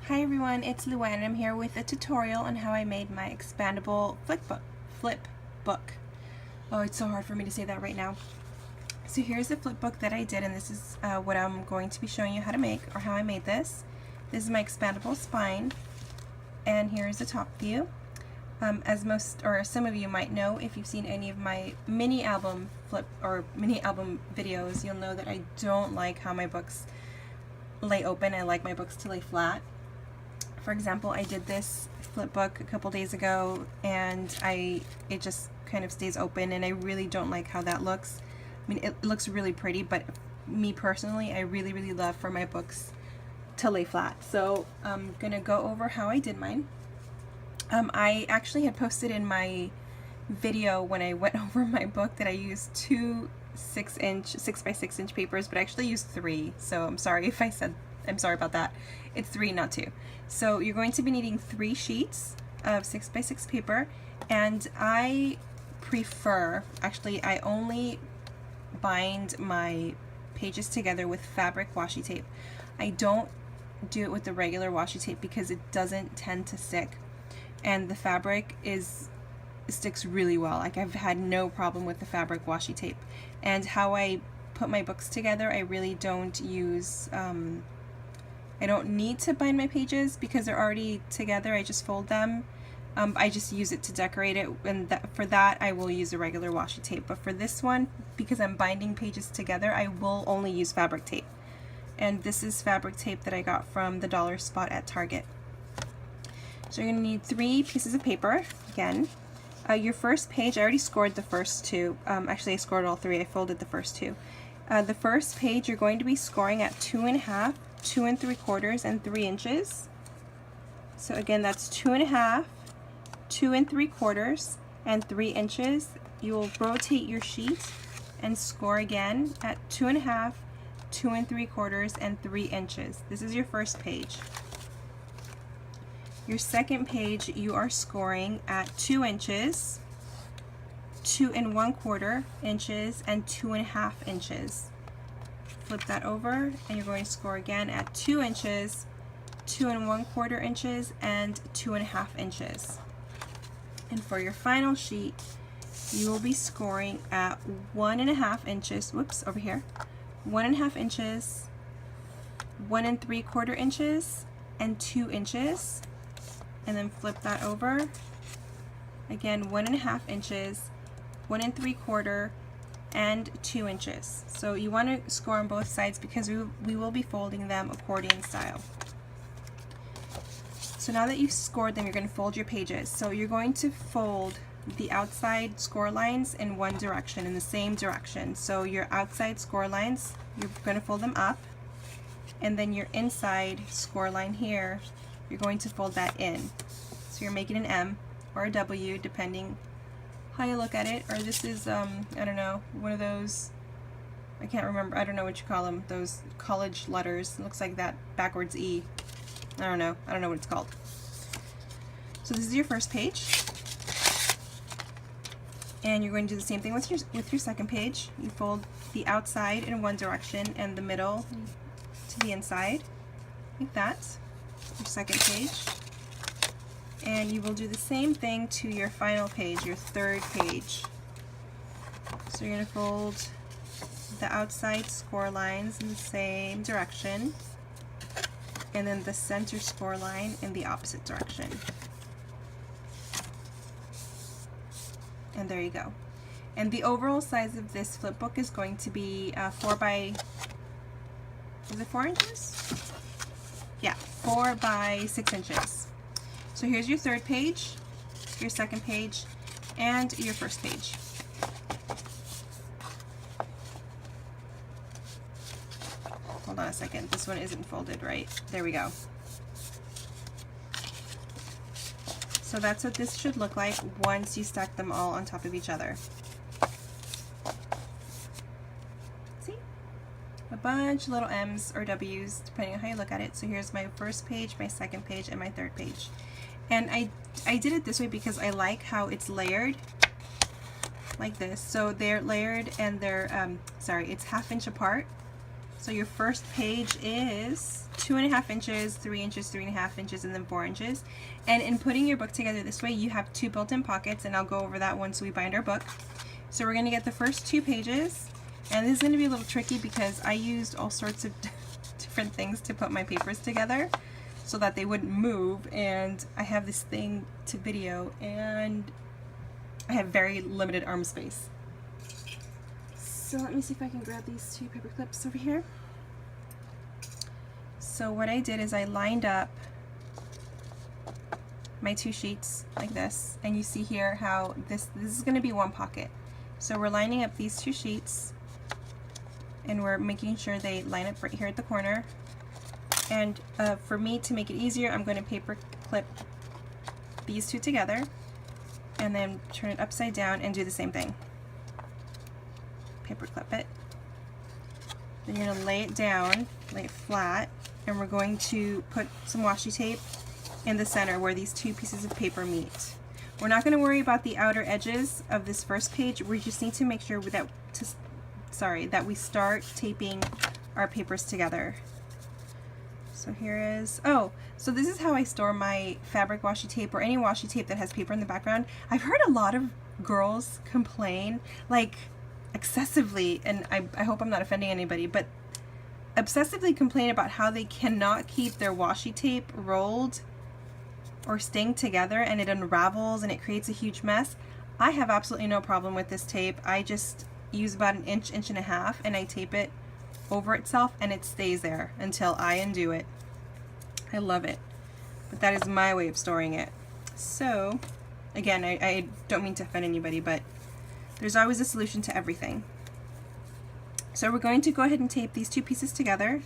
Hi everyone, it's Luane and I'm here with a tutorial on how I made my expandable flip book. Oh, it's so hard for me to say that right now. So here's the flip book that I did, and this is what I'm going to be showing you how to make, or how I made this. This is my expandable spine, and here's the top view. As most or some of you might know, if you've seen any of my mini album videos, you'll know that I don't like how my books lay open. I like my books to lay flat. For example, I did this flip book a couple days ago, and it just kind of stays open, and I really don't like how that looks. I mean, it looks really pretty, but me personally, I really love for my books to lay flat. So I'm gonna go over how I did mine. I actually had posted in my video when I went over my book that I used two 6 by 6 inch papers, but I actually used 3, so I'm sorry if I said, I'm sorry about that. It's 3, not 2. So you're going to be needing 3 sheets of 6 by 6 paper, and I prefer, actually I only bind my pages together with fabric washi tape. I don't do it with the regular washi tape because it doesn't tend to stick, and the fabric sticks really well. Like, I've had no problem with the fabric washi tape. And how I put my books together, I really don't use I don't need to bind my pages because they're already together. I just fold them. I just use it to decorate it, and for that I will use a regular washi tape. But for this one, because I'm binding pages together, I will only use fabric tape. And this is fabric tape that I got from the dollar spot at Target. So you're going to need 3 pieces of paper again. Your first page, I already scored the first 2. Actually, I scored all 3. I folded the first 2. The first page you're going to be scoring at 2.5, 2 3/4, and 3 inches. So again, that's 2.5, 2 3/4, and 3 inches. You will rotate your sheet and score again at 2.5, 2 3/4, and 3 inches. This is your first page. Your second page, you are scoring at 2 inches, 2 1/4 inches, and 2.5 inches. Flip that over, and you're going to score again at 2 inches, 2 1/4 inches, and 2.5 inches. And for your final sheet, you will be scoring at 1.5 inches, whoops, over here, 1.5 inches, 1 3/4 inches, and 2 inches. And then flip that over. Again, 1.5 inches, 1 3/4, and 2 inches. So you want to score on both sides because we will be folding them accordion style. So now that you've scored them, you're going to fold your pages. So you're going to fold the outside score lines in one direction, in the same direction. So your outside score lines, you're going to fold them up, and then your inside score line here, you're going to fold that in. So you're making an M or a W depending how you look at it. Or this is, I don't know, one of those, I can't remember, I don't know what you call them, those college letters. It looks like that backwards E. I don't know what it's called. So this is your first page. And you're going to do the same thing with your second page. You fold the outside in one direction and the middle to the inside, like that. Your second page, and you will do the same thing to your final page, your third page. So you're going to fold the outside score lines in the same direction, and then the center score line in the opposite direction. And there you go. And the overall size of this flip book is going to be 4 by, is it 4 inches? Yeah, 4 by 6 inches. So here's your third page, your second page, and your first page. Hold on a second, this one isn't folded right. There we go. So that's what this should look like once you stack them all on top of each other. See? A bunch of little M's or W's depending on how you look at it. So here's my first page, my second page, and my third page. And I did it this way because I like how it's layered like this. So they're layered, and they're, sorry, it's 1/2 inch apart. So your first page is 2.5 inches, 3 inches, 3.5 inches, and then 4 inches. And in putting your book together this way, you have 2 built-in pockets, and I'll go over that once we bind our book. So we're going to get the first 2 pages, and this is going to be a little tricky because I used all sorts of different things to put my papers together so that they wouldn't move, and I have this thing to video, and I have very limited arm space. So let me see if I can grab these 2 paper clips over here. So what I did is I lined up my 2 sheets like this, and you see here how this is going to be one pocket. So we're lining up these 2 sheets, and we're making sure they line up right here at the corner. And for me, to make it easier, I'm going to paper clip these 2 together, and then turn it upside down and do the same thing. Paper clip it. Then you're going to lay it down, lay it flat, and we're going to put some washi tape in the center where these 2 pieces of paper meet. We're not going to worry about the outer edges of this first page. We just need to make sure that we start taping our papers together. So here is, so this is how I store my fabric washi tape, or any washi tape that has paper in the background. I've heard a lot of girls complain, like excessively, and I hope I'm not offending anybody, but obsessively complain about how they cannot keep their washi tape rolled or staying together, and it unravels and it creates a huge mess. I have absolutely no problem with this tape. I just use about an inch, inch and a half, and I tape it over itself, and it stays there until I undo it. I love it, but that is my way of storing it. So again, I don't mean to offend anybody, but there's always a solution to everything. So we're going to go ahead and tape these 2 pieces together,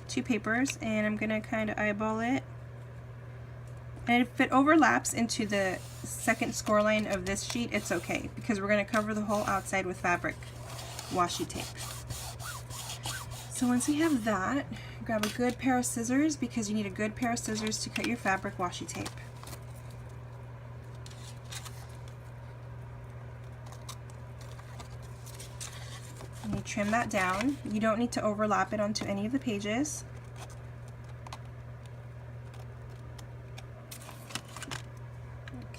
2 papers, and I'm going to kind of eyeball it. And if it overlaps into the second score line of this sheet, it's okay, because we're going to cover the whole outside with fabric washi tape. So once we have that, grab a good pair of scissors, because you need a good pair of scissors to cut your fabric washi tape. And you trim that down. You don't need to overlap it onto any of the pages.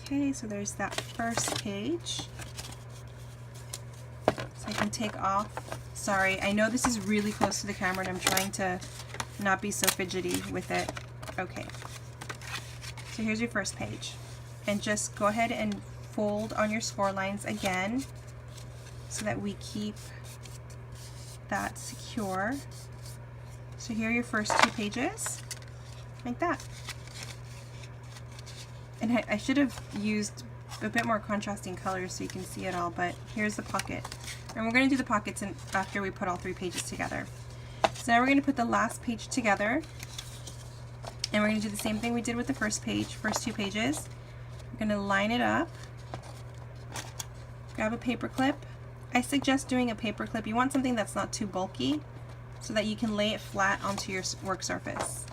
Okay, so there's that first page. So I can take off. Sorry, I know this is really close to the camera, and I'm trying to not be so fidgety with it. Okay, so here's your first page. And just go ahead and fold on your score lines again so that we keep that secure. So here are your first 2 pages, like that. And I should have used a bit more contrasting colors so you can see it all, but here's the pocket. And we're going to do the pockets after we put all 3 pages together. So now we're going to put the last page together, and we're going to do the same thing we did with the first 2 pages. We're going to line it up, grab a paper clip. I suggest doing a paper clip. You want something that's not too bulky so that you can lay it flat onto your work surface.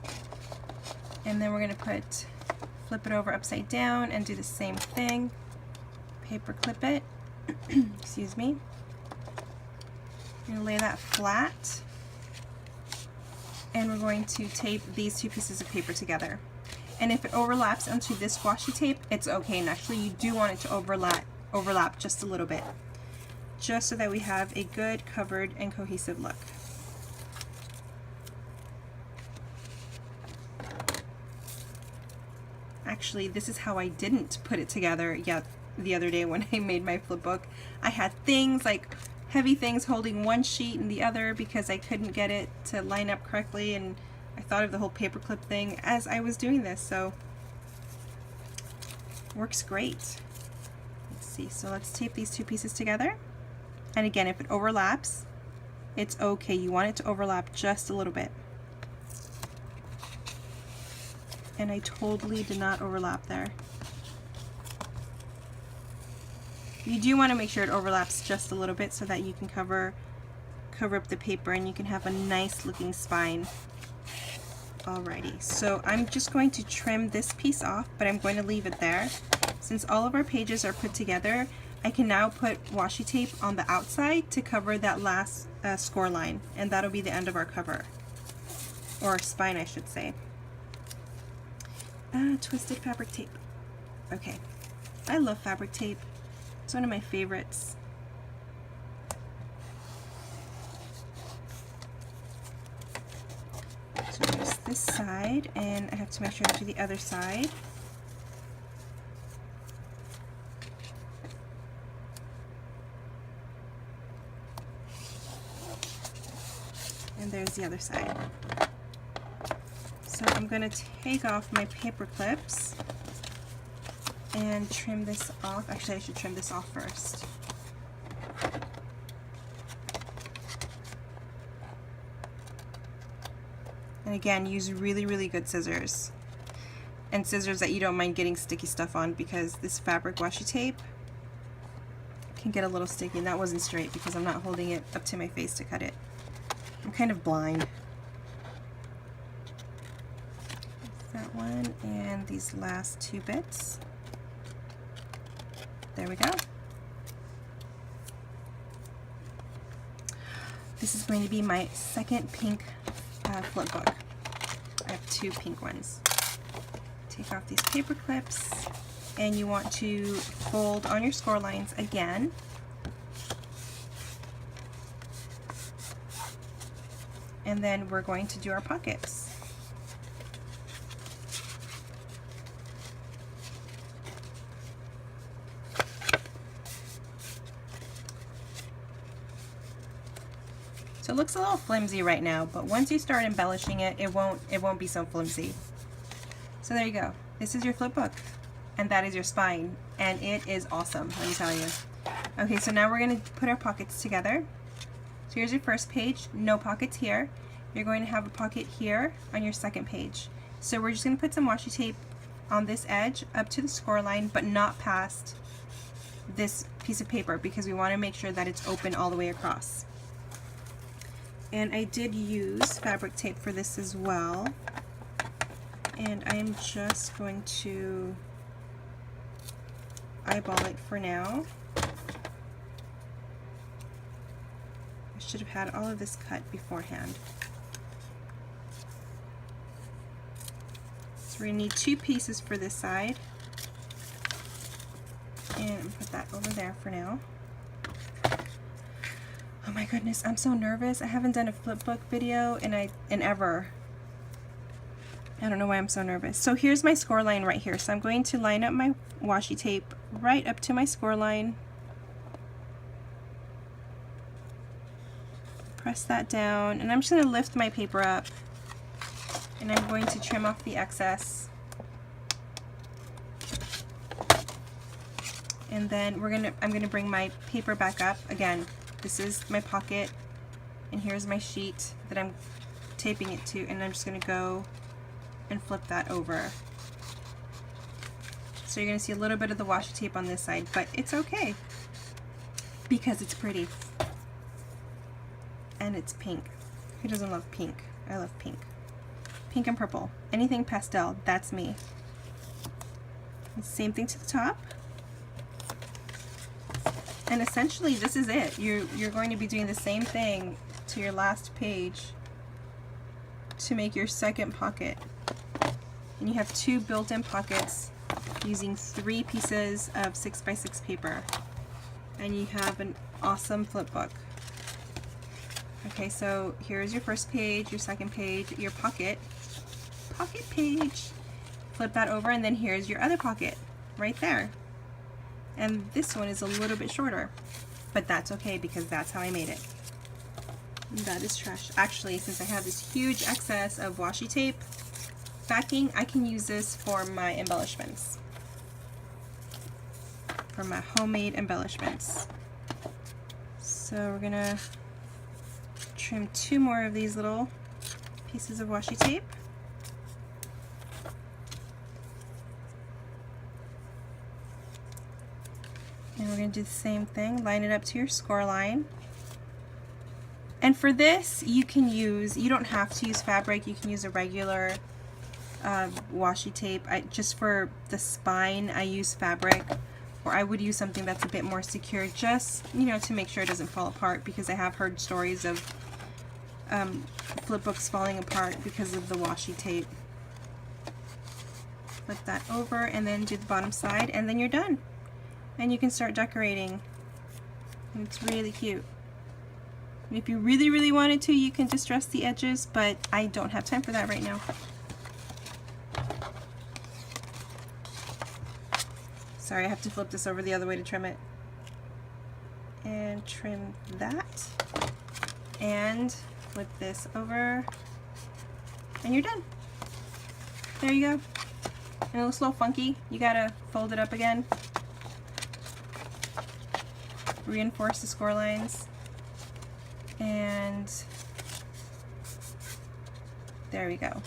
And then we're going to flip it over upside down and do the same thing. Paper clip it. Excuse me. I'm going to lay that flat, and we're going to tape these 2 pieces of paper together. And if it overlaps onto this washi tape, it's okay. And actually, you do want it to overlap just a little bit, just so that we have a good covered and cohesive look. Actually, this is how I didn't put it together yet the other day when I made my flip book. I had things like heavy things holding one sheet and the other because I couldn't get it to line up correctly, and I thought of the whole paperclip thing as I was doing this, so works great. Let's see, so let's tape these 2 pieces together, and again, if it overlaps, it's okay. You want it to overlap just a little bit. And I totally did not overlap there. You do want to make sure it overlaps just a little bit so that you can cover up the paper and you can have a nice looking spine. Alrighty, so I'm just going to trim this piece off, but I'm going to leave it there. Since all of our pages are put together, I can now put washi tape on the outside to cover that last score line, and that'll be the end of our cover, or spine I should say. Twisted fabric tape. Okay, I love fabric tape. It's one of my favorites. So there's this side, and I have to make sure to do the other side. And there's the other side. So I'm going to take off my paper clips and trim this off. Actually, I should trim this off first. And again, use really, really good scissors. And scissors that you don't mind getting sticky stuff on, because this fabric washi tape can get a little sticky. And that wasn't straight because I'm not holding it up to my face to cut it. I'm kind of blind. That one and these last two bits. There we go. This is going to be my second pink flip book. I have two pink ones. Take off these paper clips, and you want to fold on your score lines again. And then we're going to do our pockets. So it looks a little flimsy right now, but once you start embellishing it, it won't be so flimsy. So there you go. This is your flip book, and that is your spine, and it is awesome, let me tell you. Okay, so now we're going to put our pockets together. So here's your first page, no pockets here. You're going to have a pocket here on your second page. So we're just going to put some washi tape on this edge up to the score line, but not past this piece of paper, because we want to make sure that it's open all the way across. And I did use fabric tape for this as well. And I'm just going to eyeball it for now. I should have had all of this cut beforehand. So we're going to need two pieces for this side. And put that over there for now. Oh my goodness, I'm so nervous. I haven't done a flip book video in ever. I don't know why I'm so nervous. So here's my score line right here. So I'm going to line up my washi tape right up to my score line. Press that down, and I'm just going to lift my paper up, and I'm going to trim off the excess. And then I'm going to bring my paper back up. Again, this is my pocket, and here's my sheet that I'm taping it to, and I'm just going to go and flip that over. So you're going to see a little bit of the washi tape on this side, but it's okay because it's pretty. And it's pink. Who doesn't love pink? I love pink. Pink and purple. Anything pastel, that's me. Same thing to the top. And essentially this is it. You're going to be doing the same thing to your last page to make your second pocket. And you have two built-in pockets using 3 pieces of 6x6 paper. And you have an awesome flip book. Okay, so here's your first page, your second page, your pocket page. Flip that over, and then here's your other pocket right there. And this one is a little bit shorter, but that's okay because that's how I made it. And that is trash. Actually, since I have this huge excess of washi tape backing, I can use this for my embellishments, for my homemade embellishments. So we're gonna trim 2 more of these little pieces of washi tape. And we're going to do the same thing, line it up to your score line. And for this, you don't have to use fabric, you can use a regular washi tape. Just for the spine, I use fabric. or I would use something that's a bit more secure, just, you know, to make sure it doesn't fall apart, because I have heard stories of flip books falling apart because of the washi tape. Flip that over and then do the bottom side, and then you're done. And you can start decorating. And it's really cute. And if you really, really wanted to, you can distress the edges, but I don't have time for that right now. Sorry, I have to flip this over the other way to trim it. And trim that. And flip this over. And you're done. There you go. And it looks a little funky. You gotta fold it up again. Reinforce the score lines. And there we go.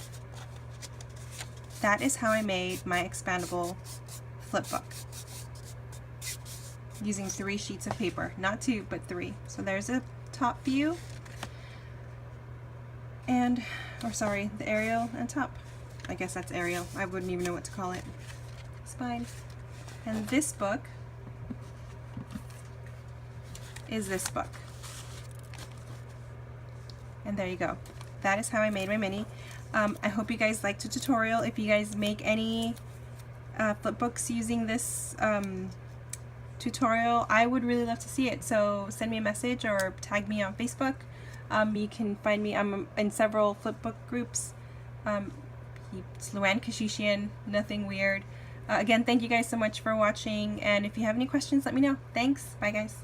That is how I made my expandable flip book. Using 3 sheets of paper. Not 2, but 3. So there's a top view. And, or sorry, the aerial and top. I guess that's aerial. I wouldn't even know what to call it. It's fine. And this book is this book. And there you go. That is how I made my mini. I hope you guys liked the tutorial. If you guys make any flip books using this tutorial, I would really love to see it. So send me a message or tag me on Facebook. You can find me, I'm in several flip book groups. It's Luane Kashishian, nothing weird. Again, thank you guys so much for watching, and if you have any questions, let me know. Thanks. Bye guys.